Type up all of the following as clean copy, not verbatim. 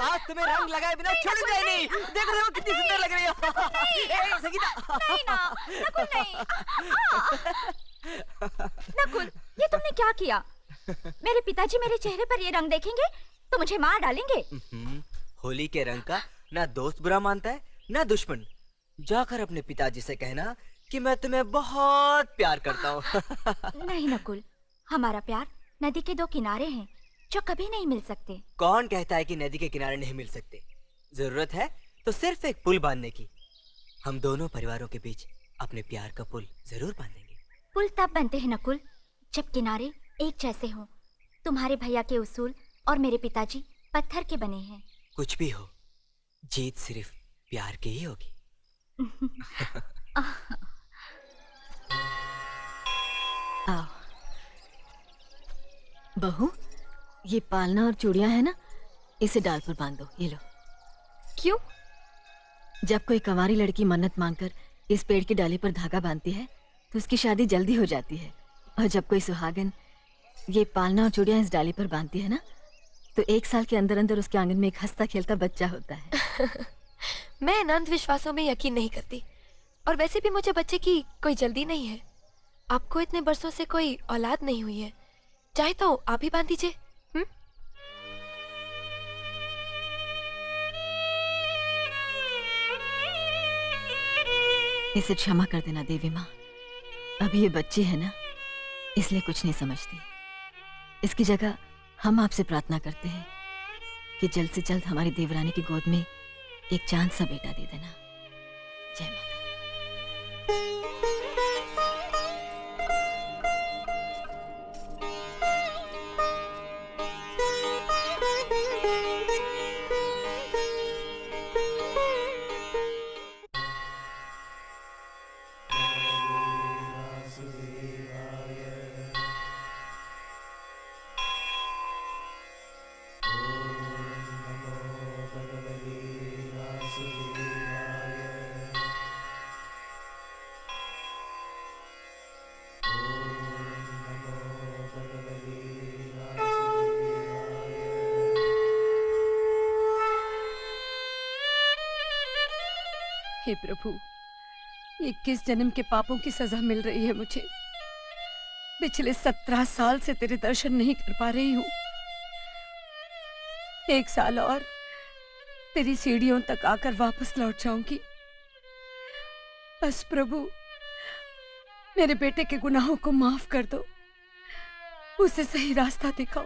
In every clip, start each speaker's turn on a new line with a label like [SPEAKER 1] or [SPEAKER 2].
[SPEAKER 1] आज तुम्हें रंग लगाए बिना छोड़ूंगा नहीं। देखो देखो कितनी सुंदर लग रही हो। संगीता।
[SPEAKER 2] नहीं ना, नकुल नहीं। नकुल, ये तुमने क्या किया? मेरे पिताजी मेरे चेहरे पर ये रंग देखेंगे तो मुझे मार डालेंगे।
[SPEAKER 1] होली के रंग का ना दोस्त बुरा मानता है ना दुश्मन। जाकर अपने पिताजी से कहना कि मैं तुम्हें बहुत प्यार करता हूँ।
[SPEAKER 2] नहीं नकुल, हमारा प्यार नदी के दो किनारे हैं जो कभी नहीं मिल सकते।
[SPEAKER 1] कौन कहता है कि नदी के किनारे नहीं मिल सकते? जरूरत है तो सिर्फ एक पुल बांधने की। हम दोनों परिवारों के बीच अपने प्यार का पुल जरूर बांधेंगे।
[SPEAKER 2] पुल तब बनते हैं नकुल जब किनारे एक जैसे हों। तुम्हारे भैया के उसूल और मेरे पिताजी पत्थर के बने हैं।
[SPEAKER 1] कुछ भी हो, जीत सिर्फ प्यार की ही होगी।
[SPEAKER 3] आओ बहू, ये पालना और चूड़ियां है ना, इसे डाल पर बांध दो। ये लो।
[SPEAKER 2] क्यों?
[SPEAKER 3] जब कोई कंवारी लड़की मन्नत मांगकर इस पेड़ की डाली पर धागा बांधती है तो उसकी शादी जल्दी हो जाती है। और जब कोई सुहागन ये पालना और चूड़ियां इस डाली पर बांधती है ना, तो 1 साल के अंदर अंदर उसके आंगन में एक हंसता खेलता बच्चा होता है।
[SPEAKER 4] मैं इन अंधविश्वासों में यकीन नहीं करती, और वैसे भी मुझे बच्चे की कोई जल्दी नहीं है। आपको इतने बरसों से कोई औलाद नहीं हुई है, चाहे तो आप ही बांध दीजिए।
[SPEAKER 3] इसे क्षमा कर देना देवी माँ। अभी ये बच्ची है ना, इसलिए कुछ नहीं समझती। इसकी जगह हम आपसे प्रार्थना करते हैं कि जल्द से जल्द हमारी देवरानी की गोद में एक चांद सा बेटा दे देना। जय माता।
[SPEAKER 5] हे प्रभु, ये किस जन्म के पापों की सजा मिल रही है मुझे। पिछले 17 साल से तेरे दर्शन नहीं कर पा रही हूँ। 1 साल और तेरी सीढ़ियों तक आकर वापस लौट जाऊंगी। बस प्रभु, मेरे बेटे के गुनाहों को माफ कर दो, उसे सही रास्ता दिखाओ।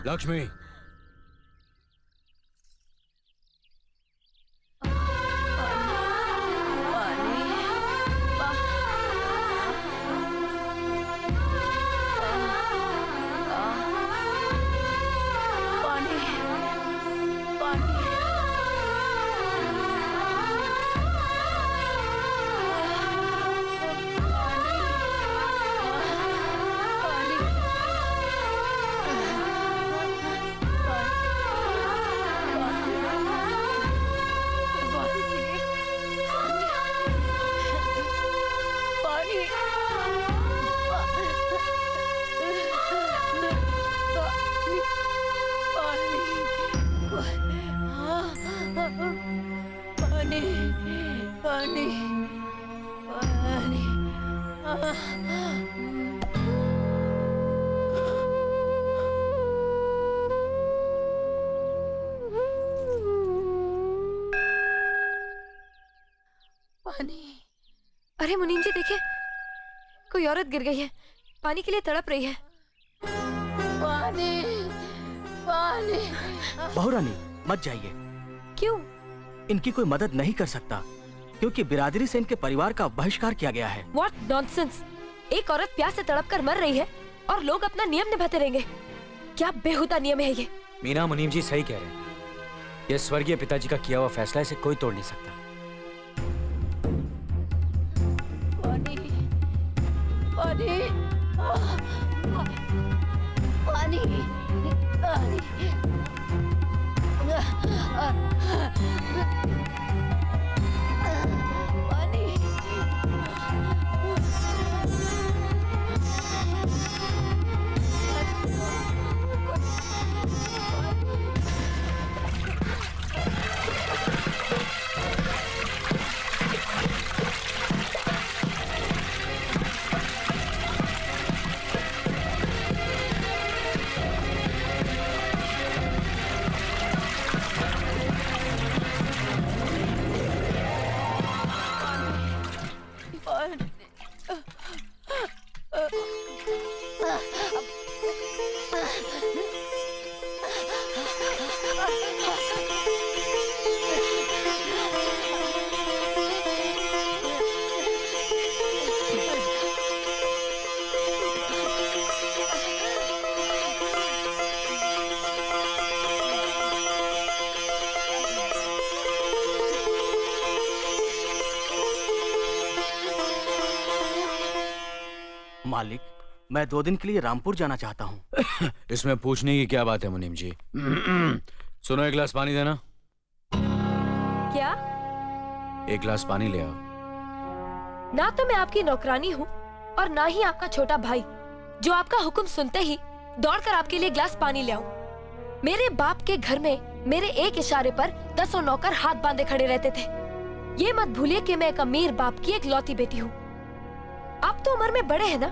[SPEAKER 6] लक्ष्मी,
[SPEAKER 4] अरे मुनीम जी देखिए, कोई औरत गिर गई है, पानी के लिए तड़प रही है।
[SPEAKER 5] पानी, पानी।
[SPEAKER 7] बहुरानी मत जाइए।
[SPEAKER 4] क्यों?
[SPEAKER 7] इनकी कोई मदद नहीं कर सकता क्योंकि बिरादरी से इनके परिवार का बहिष्कार किया गया है।
[SPEAKER 4] What nonsense! एक औरत प्यास से तड़प कर मर रही है और लोग अपना नियम निभाते रहेंगे। क्या बेहुदा नियम है ये।
[SPEAKER 6] मीना मुनीम जी सही कह रहे हैं। ये स्वर्गीय पिताजी का किया हुआ फैसला, इसे कोई तोड़ नहीं सकता।
[SPEAKER 5] पानी पानी पानी
[SPEAKER 7] मालिक, मैं 2 दिन के लिए रामपुर जाना चाहता हूँ।
[SPEAKER 6] इसमें पूछने की क्या बात है मुनीम जी? सुनो, 1 गिलास पानी देना।
[SPEAKER 4] क्या?
[SPEAKER 6] 1 गिलास पानी ले आओ।
[SPEAKER 4] ना तो मैं आपकी नौकरानी हूँ और ना ही आपका छोटा भाई जो आपका हुक्म सुनते ही दौड़कर आपके लिए गिलास पानी ले आऊं। मेरे बाप के घर में मेरे एक इशारे पर 10 नौकर हाथ बांधे खड़े रहते थे। ये मत भूलिए कि मैं एक अमीर बाप की एक लौती बेटी हूँ। आप तो उम्र में बड़े हैं ना,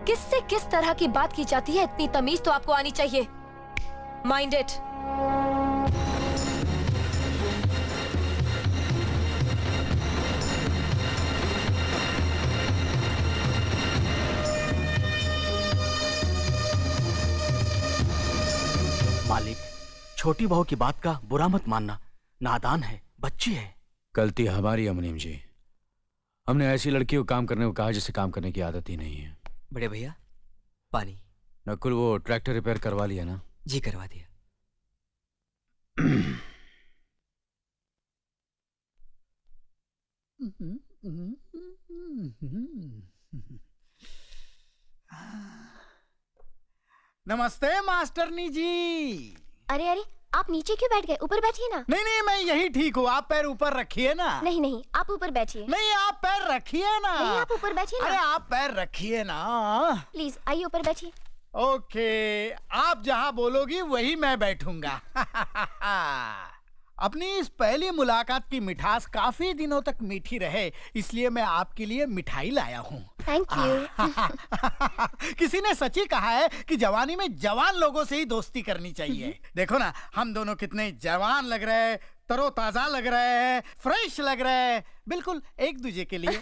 [SPEAKER 4] किससे किस तरह की बात की जाती है इतनी तमीज तो आपको आनी चाहिए। Mind it.
[SPEAKER 7] मालिक, छोटी बहू की बात का बुरा मत मानना, नादान है, बच्ची है।
[SPEAKER 6] गलती हमारी है मुनीम जी। हमने ऐसी लड़की को काम करने को कहा जिसे काम करने की आदत ही नहीं है।
[SPEAKER 1] बड़े भैया, पानी।
[SPEAKER 6] नकुल, वो ट्रैक्टर रिपेयर करवा लिया ना?
[SPEAKER 1] जी करवा दिया।
[SPEAKER 8] नमस्ते मास्टरनी जी।
[SPEAKER 2] अरे अरे, आप नीचे क्यों बैठ गए? ऊपर बैठिए ना।
[SPEAKER 8] नहीं नहीं, मैं यही ठीक हूँ। आप पैर ऊपर रखिए ना।
[SPEAKER 2] नहीं नहीं, आप ऊपर बैठिए।
[SPEAKER 8] नहीं, आप पैर रखिए ना।
[SPEAKER 2] नहीं, आप ऊपर बैठिए
[SPEAKER 8] अरे
[SPEAKER 2] ना।
[SPEAKER 8] आप पैर रखिए ना।
[SPEAKER 2] प्लीज आइए ऊपर बैठिए।
[SPEAKER 8] ओके, आप जहाँ बोलोगी वही मैं बैठूंगा। अपनी इस पहली मुलाकात की मिठास काफी दिनों तक मीठी रहे, इसलिए मैं आपके लिए मिठाई लाया हूँ।
[SPEAKER 2] Thank you.
[SPEAKER 8] किसी ने सच ही कहा है कि जवानी में जवान लोगों से ही दोस्ती करनी चाहिए। देखो ना, हम दोनों कितने जवान लग रहे हैं, तरोताजा लग रहे हैं, फ्रेश लग रहे हैं, बिल्कुल एक दूजे के लिए।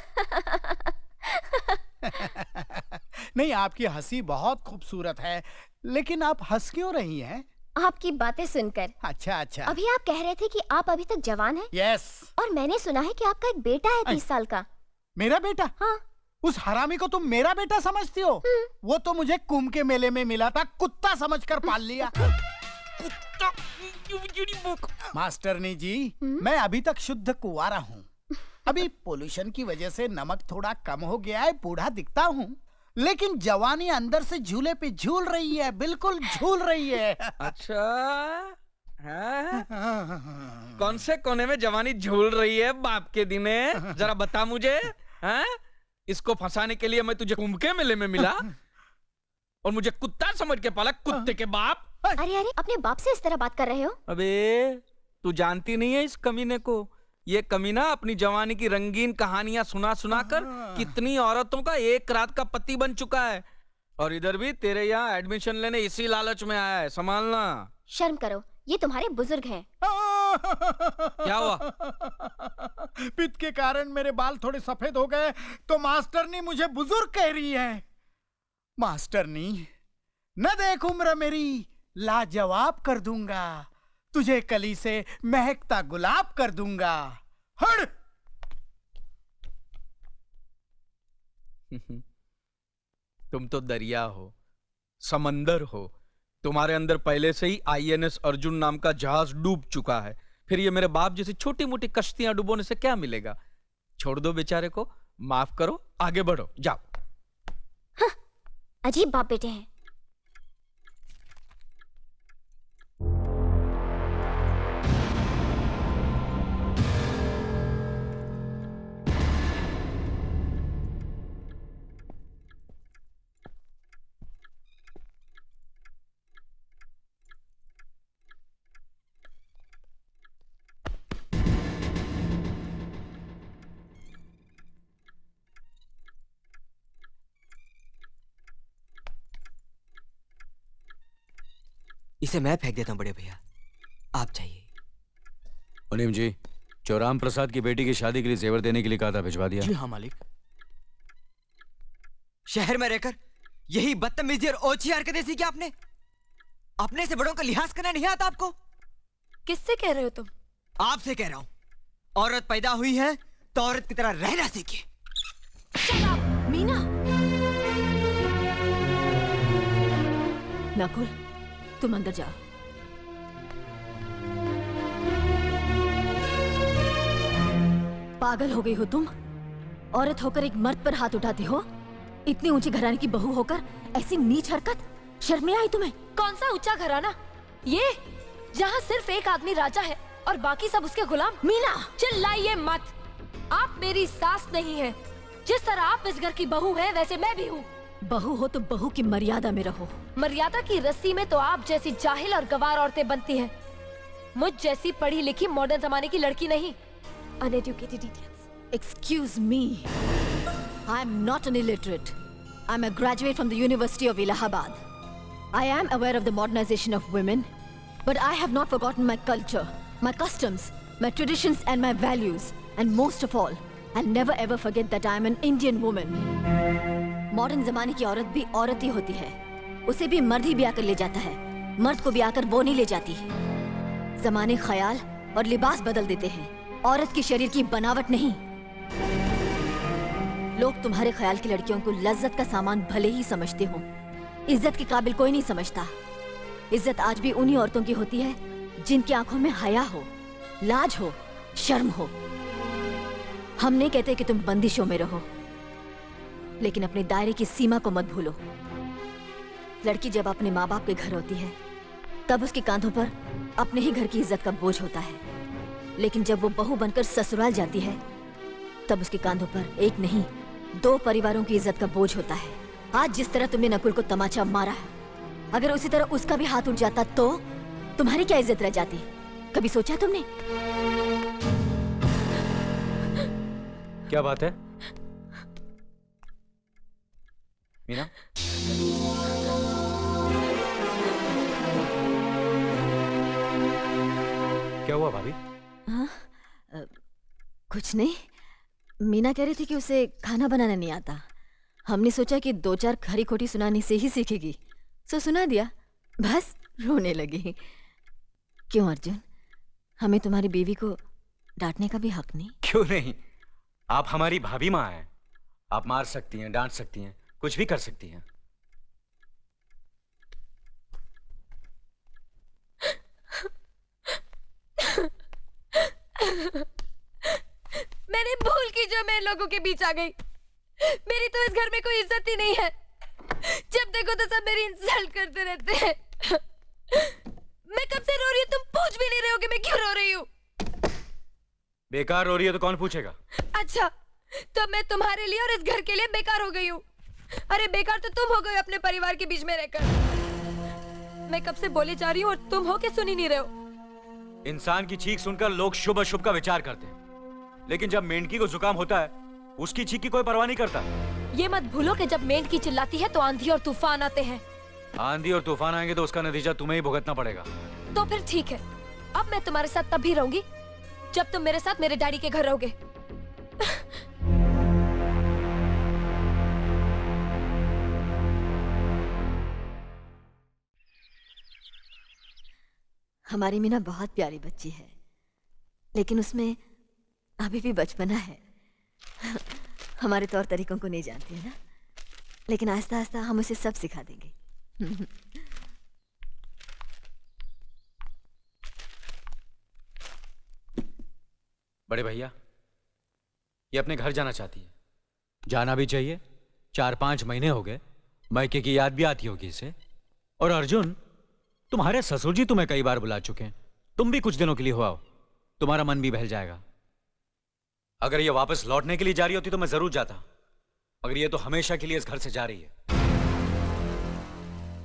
[SPEAKER 8] नहीं, आपकी हंसी बहुत खूबसूरत है, लेकिन आप हंस क्यों रही हैं?
[SPEAKER 2] आपकी बातें सुनकर।
[SPEAKER 8] अच्छा अच्छा।
[SPEAKER 2] अभी आप कह रहे थे कि आप अभी तक जवान हैं।
[SPEAKER 8] यस।
[SPEAKER 2] और मैंने सुना है कि आपका एक बेटा है 30 साल का।
[SPEAKER 8] मेरा बेटा?
[SPEAKER 2] हाँ।
[SPEAKER 8] उस हरामी को तुम मेरा बेटा समझती हो? वो तो मुझे कुंभ के मेले में मिला था, कुत्ता समझकर पाल लिया। मास्टरनी जी, मैं अभी तक शुद्ध कुंवारा हूँ। अभी पोल्यूशन की वजह से नमक थोड़ा कम हो गया है, बूढ़ा दिखता हूँ, लेकिन जवानी अंदर से झूले पे झूल रही है, बिल्कुल झूल रही है।
[SPEAKER 9] अच्छा, हाँ? कौन से कोने में जवानी झूल रही है बाप के दिने? जरा बता मुझे। हाँ? इसको फंसाने के लिए मैं तुझे कुंभ के मेले में मिला और मुझे कुत्ता समझ के पाला, कुत्ते के बाप।
[SPEAKER 2] अरे अरे, अपने बाप से इस तरह बात कर रहे हो?
[SPEAKER 9] अबे, तू जानती नहीं है इस कमीने को। ये कमीना अपनी जवानी की रंगीन कहानियां सुना सुना कर कितनी औरतों का एक रात का पति बन चुका है। और इधर भी तेरे यहाँ एडमिशन लेने इसी लालच में आया है, संभालना।
[SPEAKER 2] शर्म करो, ये तुम्हारे बुजुर्ग हैं।
[SPEAKER 9] क्या हुआ?
[SPEAKER 8] पित्त के कारण मेरे बाल थोड़े सफेद हो गए तो मास्टरनी मुझे बुजुर्ग कह रही है। मास्टरनी, न देख उम्र मेरी, लाजवाब कर दूंगा तुझे, कली से महकता गुलाब कर दूंगा। हट।
[SPEAKER 9] तुम तो दरिया हो, समंदर हो। तुम्हारे अंदर पहले से ही INS अर्जुन नाम का जहाज डूब चुका है। फिर ये मेरे बाप जैसी छोटी मोटी कश्तियां डुबोने से क्या मिलेगा? छोड़ दो बेचारे को, माफ करो, आगे बढ़ो, जाओ।
[SPEAKER 2] अजीब बाप बेटे हैं।
[SPEAKER 1] इसे मैं फेंक देता हूँ बड़े भैया, आप चाहिए।
[SPEAKER 6] मुनीम जी, चौराम प्रसाद की बेटी की शादी के लिए जेवर देने के लिए कहा था, भिजवा दिया?
[SPEAKER 7] जी हाँ मालिक।
[SPEAKER 1] शहर में रहकर यही बदतमीजी और ओछी हरकतें सीखी आपने? अपने से बड़ों का लिहाज करना नहीं आता आपको?
[SPEAKER 4] किससे कह रहे हो तुम?
[SPEAKER 1] आपसे कह रहा हूं। औरत पैदा हुई है तो औरत की तरह रहना सीखिए।
[SPEAKER 3] मीना, नकुल, तुम अंदर जाओ। पागल हो गई हो तुम? औरत होकर एक मर्द पर हाथ उठाती हो? इतनी ऊंची घराने की बहू होकर ऐसी नीच हरकत, शर्म नहीं आई तुम्हें?
[SPEAKER 4] कौन सा ऊंचा घराना? ये जहाँ सिर्फ एक आदमी राजा है और बाकी सब उसके गुलाम।
[SPEAKER 3] मीना,
[SPEAKER 4] चिल्लाइए मत। आप मेरी सास नहीं है। जिस तरह आप इस घर की बहू हैं, वैसे मैं भी हूँ।
[SPEAKER 3] बहू हो तो बहू की मर्यादा में रहो।
[SPEAKER 4] मर्यादा की रस्सी में तो आप जैसी जाहिल और गवार औरतें बनती हैं। मुझ जैसी पढ़ी लिखी मॉडर्न जमाने की लड़की नहीं। Uneducated idiots.
[SPEAKER 3] Excuse me. I am not an illiterate. I am a graduate from the University of Allahabad. I am aware of the modernization of women, but I have not forgotten my culture, my customs, my traditions and my values. And most of all, I'll never ever forget that I am an Indian woman. Modern जमाने की औरत भी औरत ही होती है। उसे भी मर्द ही ब्याह कर ले जाता है, मर्द को ब्याह कर वो नहीं ले जाती। जमाने ख्याल और लिबास बदल देते हैं, औरत की शरीर की बनावट नहीं। लोग तुम्हारे ख्याल की लड़कियों को लज्जत का सामान भले ही समझते हो, इज्जत के काबिल कोई नहीं समझता। इज्जत आज भी उन्हीं औरतों की होती है जिनकी आंखों में हया हो, लाज हो, शर्म हो। हम नहीं कहते कि तुम बंदिशों में रहो, लेकिन अपने दायरे की सीमा को मत भूलो। लड़की जब अपने माँ बाप के घर होती है, तब उसके कांधों पर अपने ही घर की इज्जत का बोझ होता है। लेकिन जब वो बहू बनकर ससुराल जाती है, तब उसके कांधों पर एक नहीं 2 परिवारों की इज्जत का बोझ होता है। आज जिस तरह तुमने नकुल को तमाचा मारा है, अगर उसी तरह उसका भी हाथ उठ जाता तो तुम्हारी क्या इज्जत रह जाती? कभी सोचा तुमने?
[SPEAKER 6] क्या बात है मीना? क्या हुआ भाभी?
[SPEAKER 3] हाँ, कुछ नहीं। मीना कह रही थी कि उसे खाना बनाना नहीं आता। हमने सोचा कि 2-4 खरी खोटी सुनाने से ही सीखेगी, सो सुना दिया। बस रोने लगी। क्यों अर्जुन, हमें तुम्हारी बीवी को डांटने का भी हक नहीं?
[SPEAKER 6] क्यों नहीं, आप हमारी भाभी माँ हैं। आप मार सकती हैं, डांट सकती हैं, कुछ भी कर सकती हैं।
[SPEAKER 4] मैंने भूल की जो मैं लोगों के बीच आ गई। मेरी तो इस घर में कोई इज्जत ही नहीं है। जब देखो तो सब मेरी इंसल्ट करते रहते हैं। मैं कब से रो रही हूँ, तुम पूछ भी नहीं रहे हो कि मैं क्यों रो रही हूँ।
[SPEAKER 6] बेकार रो रही है तो कौन पूछेगा?
[SPEAKER 4] अच्छा, तो मैं तुम्हारे लिए और इस घर के लिए बेकार हो गई हूँ। अरे बेकार तो तुम हो गए अपने परिवार के बीच में रहकर। मैं कब से बोले जा रही हूँ और तुम हो के सुन ही नहीं रहे हो।
[SPEAKER 6] इंसान की चीख सुनकर लोग शुभ अशुभ का विचार करते हैं, लेकिन जब मेंढकी को जुकाम होता है, उसकी चीख की कोई परवाह नहीं करता।
[SPEAKER 4] ये मत भूलो कि जब मेंढकी चिल्लाती है तो आंधी और तूफान आते हैं।
[SPEAKER 6] आंधी और तूफान आएंगे तो उसका नतीजा तुम्हें ही भुगतना पड़ेगा।
[SPEAKER 4] तो फिर ठीक है, अब मैं तुम्हारे साथ तब भी रहूंगी जब तुम मेरे साथ मेरे डैडी के घर रहोगे।
[SPEAKER 3] हमारी मीना बहुत प्यारी बच्ची है, लेकिन उसमें अभी भी बचपना है। हमारे तौर तरीकों को नहीं जानती है ना। लेकिन आहिस्ता आहिस्ता हम उसे सब सिखा देंगे।
[SPEAKER 6] बड़े भैया, ये अपने घर जाना चाहती है। जाना भी चाहिए, 4-5 महीने हो गए, मायके की याद भी आती होगी इसे। और अर्जुन, तुम्हारे ससुर जी तुम्हें कई बार बुला चुके हैं, तुम भी कुछ दिनों के लिए हो आओ, तुम्हारा मन भी बहल जाएगा। अगर ये वापस लौटने के लिए जा रही होती तो मैं जरूर जाता, मगर ये तो हमेशा के लिए इस घर से जा रही है।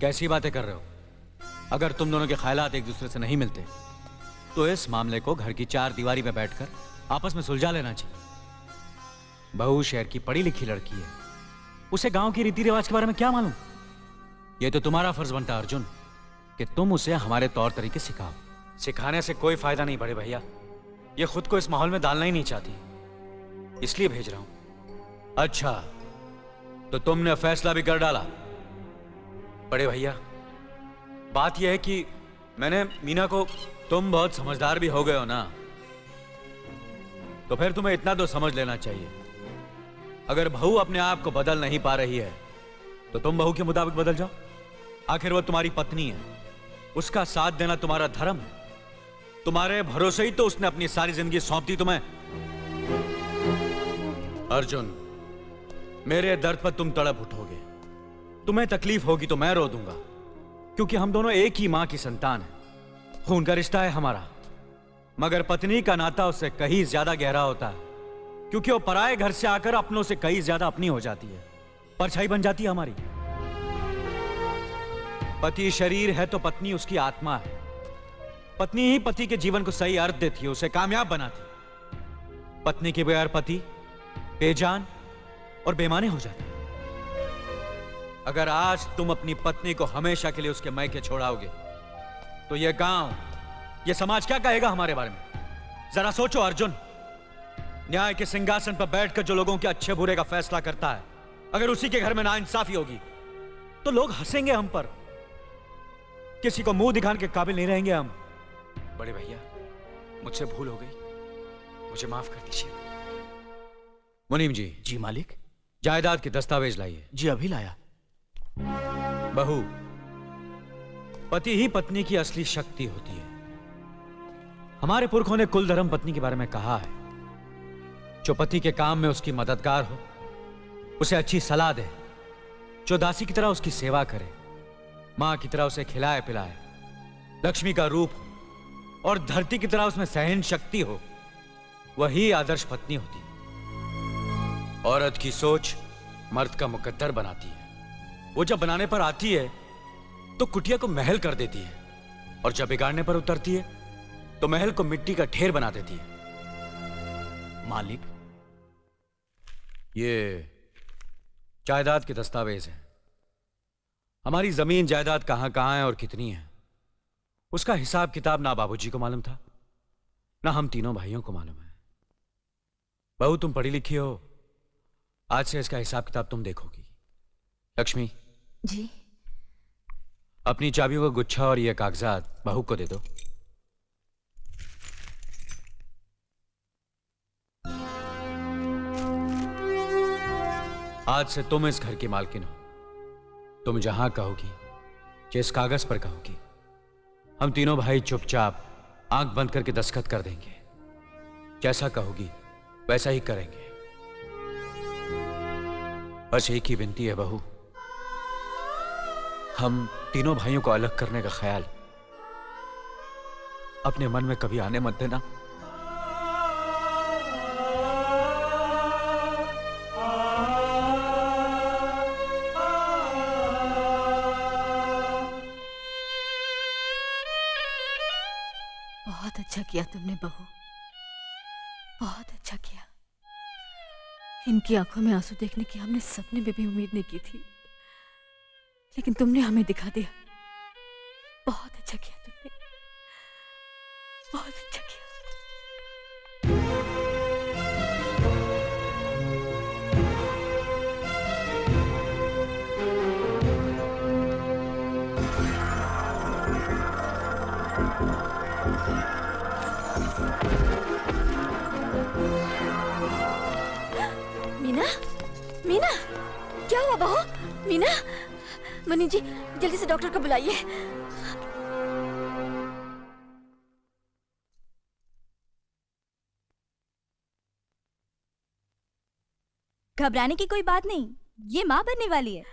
[SPEAKER 6] कैसी बातें कर रहे हो? अगर तुम दोनों के ख्यालात एक दूसरे से नहीं मिलते तो इस मामले को घर की 4 दीवारी में बैठकर आपस में सुलझा लेना चाहिए। बहू शहर की पढ़ी लिखी लड़की है, उसे गांव के रीति रिवाज के बारे में क्या मालूम? यह तो तुम्हारा फर्ज बनता है अर्जुन कि तुम उसे हमारे तौर तरीके सिखाओ। सिखाने से कोई फायदा नहीं बड़े भैया, ये खुद को इस माहौल में डालना ही नहीं चाहती, इसलिए भेज रहा हूं। अच्छा, तो तुमने फैसला भी कर डाला? बड़े भैया, बात यह है कि मैंने मीना को, तुम बहुत समझदार भी हो गए हो ना, तो फिर तुम्हें इतना तो समझ लेना चाहिए, अगर बहू अपने आप को बदल नहीं पा रही है तो तुम बहू के मुताबिक बदल जाओ। आखिर वो तुम्हारी पत्नी है, उसका साथ देना तुम्हारा धर्म है। तुम्हारे भरोसे ही तो उसने अपनी सारी जिंदगी सौंप दी तुम्हें। अर्जुन, मेरे दर्द पर तुम तड़प उठोगे, तुम्हें तकलीफ होगी तो मैं रो दूंगा, क्योंकि हम दोनों एक ही मां की संतान हैं, खून का रिश्ता है हमारा। मगर पत्नी का नाता उससे कहीं ज्यादा गहरा होता है, क्योंकि वो पराये घर से आकर अपनों से कहीं ज्यादा अपनी हो जाती है, परछाई बन जाती है हमारी। पति शरीर है तो पत्नी उसकी आत्मा है। पत्नी ही पति के जीवन को सही अर्थ देती है, उसे कामयाब बनाती। पत्नी के बगैर पति बेजान और बेमाने हो जाते। अगर आज तुम अपनी पत्नी को हमेशा के लिए उसके मायके छोड़ाओगे तो यह गांव, यह समाज क्या कहेगा हमारे बारे में? जरा सोचो अर्जुन, न्याय के सिंहासन पर बैठकर जो लोगों के अच्छे बुरे का फैसला करता है, अगर उसी के घर में नाइंसाफी होगी तो लोग हंसेंगे हम पर, किसी को मुंह दिखाने के काबिल नहीं रहेंगे हम। बड़े भैया, मुझसे भूल हो गई, मुझे माफ कर दीजिए। मुनीम जी।
[SPEAKER 7] जी मालिक।
[SPEAKER 6] जायदाद के दस्तावेज लाइए।
[SPEAKER 7] जी अभी लाया।
[SPEAKER 6] बहू, पति ही पत्नी की असली शक्ति होती है। हमारे पुरखों ने कुल धर्म पत्नी के बारे में कहा है, जो पति के काम में उसकी मददगार हो, उसे अच्छी सलाह दे, जो दासी की तरह उसकी सेवा करे, मां की तरह उसे खिलाए पिलाए, लक्ष्मी का रूप हो और धरती की तरह उसमें सहन शक्ति हो, वही आदर्श पत्नी होती है। औरत की सोच मर्द का मुकद्दर बनाती है। वो जब बनाने पर आती है तो कुटिया को महल कर देती है, और जब बिगाड़ने पर उतरती है तो महल को मिट्टी का ढेर बना देती है।
[SPEAKER 7] मालिक,
[SPEAKER 6] ये जायदाद के दस्तावेज हैं। हमारी जमीन जायदाद कहां कहां है और कितनी है, उसका हिसाब किताब ना बाबूजी को मालूम था, ना हम तीनों भाइयों को मालूम है। बहू, तुम पढ़ी लिखी हो, आज से इसका हिसाब किताब तुम देखोगी। लक्ष्मी
[SPEAKER 3] जी।
[SPEAKER 6] अपनी चाबियों का गुच्छा और ये कागजात बहू को दे दो। आज से तुम इस घर की मालकिन हो। तुम जहां कहोगी, जिस कागज पर कहोगी, हम तीनों भाई चुपचाप आंख बंद करके दस्तखत कर देंगे। जैसा कहोगी वैसा ही करेंगे। बस एक ही विनती है बहू, हम तीनों भाइयों को अलग करने का ख्याल अपने मन में कभी आने मत देना।
[SPEAKER 3] बहुत अच्छा किया तुमने बहू, बहुत अच्छा किया। इनकी आंखों में आंसू देखने की हमने सपने में भी उम्मीद नहीं की थी, लेकिन तुमने हमें दिखा दिया। बहुत अच्छा किया तुमने, बहुत अच्छा किया।
[SPEAKER 2] मीना, मीना, क्या हुआ बहू?
[SPEAKER 3] मीना, मनी जी जल्दी से डॉक्टर को बुलाइए।
[SPEAKER 10] घबराने की कोई बात नहीं, ये माँ बनने वाली है।